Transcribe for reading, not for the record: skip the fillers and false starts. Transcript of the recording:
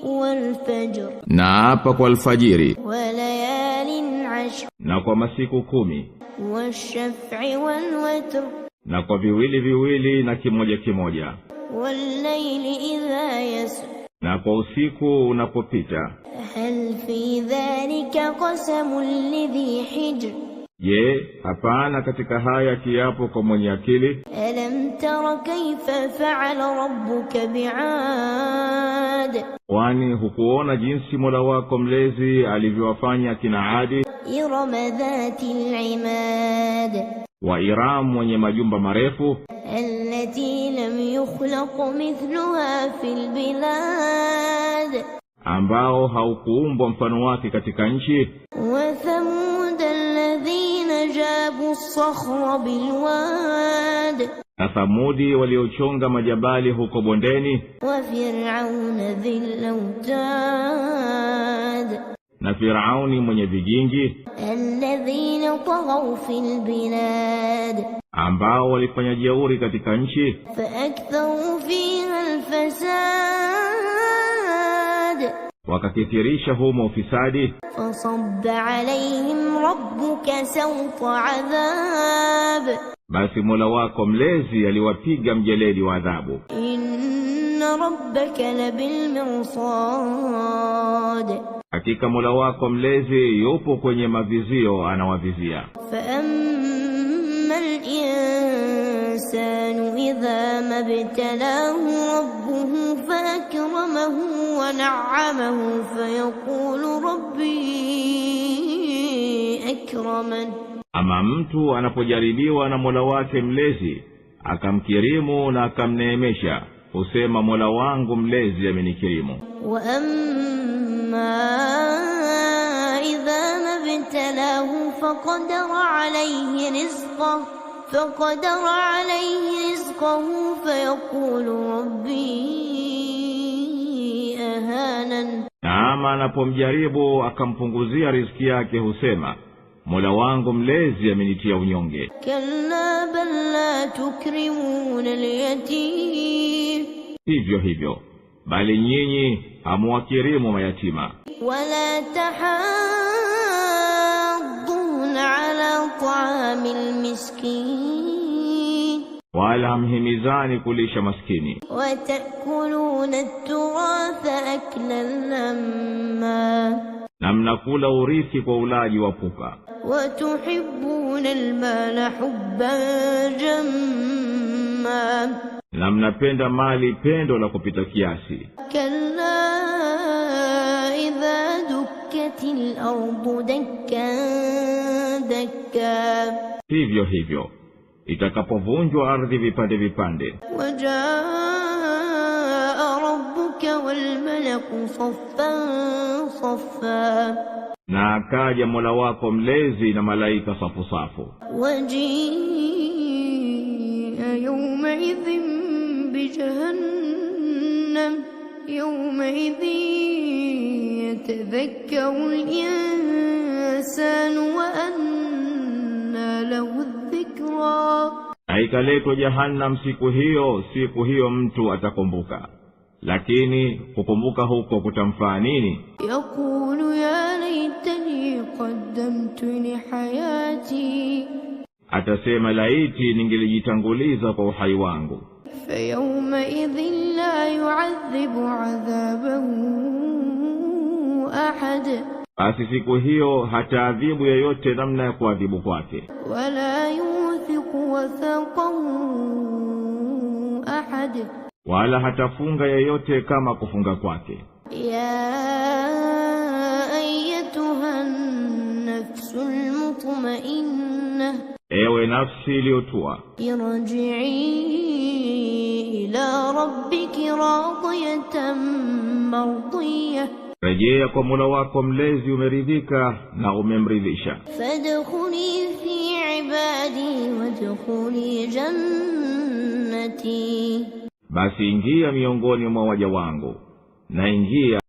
والفجر naapa kwa alfajiri وليال عشر na kwa masiku 10 والشفع والوتر na kwa viwili viwili na kimoja kimoja والليل إذا يسر na kwa usiku unapopita. هل في ذلك قسم لذي حجر Je, hapana katika haya kiapo kwa mwenye akili? ألم تر كيف فعل ربك بعاد Kwani hukuona jinsi Mola wako mlezi alivyowafanya kina Adi? إرم ذات العماد Wa Iram wenye majumba marefu, التي لم يخلق مثلها في البلاد ambao haukuumbwa mfano wake katika nchi. وثمود الذين جابوا الصخر بالواد Na Thamudi waliochonga majabali huko bondeni. وفرعون ذي الأوتاد Na Firauni mwenye vigingi, الذين طغوا في البلاد ambao walifanya jeuri katika nchi. فأكثروا فيها الفساد Wakakithirisha humo ufisadi. فصب عليهم ربك سوط عذاب Basi Mola wako mlezi aliwapiga mjeledi wa adhabu. إن ربك لبالمرصاد Hakika Mola wako mlezi yupo kwenye mavizio anawavizia. فأما الإنسان إذا ما ابتلاه ربه فأكرمه ونعمه فيقول ربي أكرمن Ama mtu anapojaribiwa na Mola wake mlezi akamkirimu na akamneemesha, husema Mola wangu mlezi amenikirimu. وأما إذا ما ابتلاه فقدر عليه رزقه فيقول ربي أهانن Na ama anapomjaribu akampunguzia riziki yake, husema Mola wangu mlezi amenitia unyonge. كلا بل لا تكرمون اليتيم Hivyo hivyo, bali nyinyi hamuwakirimu mayatima, ولا تحاضون على طعام المسكين wala hamhimizani kulisha maskini, وتأكلون التراث أكلا لما na mnakula urithi kwa ulaji wa pupa, وتحبون المال حبا جما na mnapenda mali pendo la kupita kiasi. كلا إذا دكت الأرض دكا دكا Hivyo hivyo, itakapovunjwa ardhi vipande vipande, وجاء ربك والملك صفا صفا na akaja Mola wako mlezi na malaika safu safu. وجيء يومئذ بجهنم يومئذ يتذكر الإنسان وأنى له الذكرى Na ikaletwa Jahannam siku hiyo mtu atakumbuka, lakini kukumbuka huko kutamfaa nini? يقول يا ليتني قدمت لحياتي Atasema laiti ningelijitanguliza kwa uhai wangu. فيومئذ لا يعذب عذابه أحد Basi siku hiyo hataadhibu yeyote namna ya kuadhibu kwake, ولا يوثق وثاقه أحد wala hatafunga yeyote kama kufunga kwake. يا أيتها النفس المطمئنة Ewe nafsi iliyotua, ارجعي إلى ربك راضية مرضية rejea kwa Mola wako mlezi umeridhika na umemridhisha. فادخلي في عبادي وادخلي جنتي Basi ingia miongoni mwa waja wangu na ingia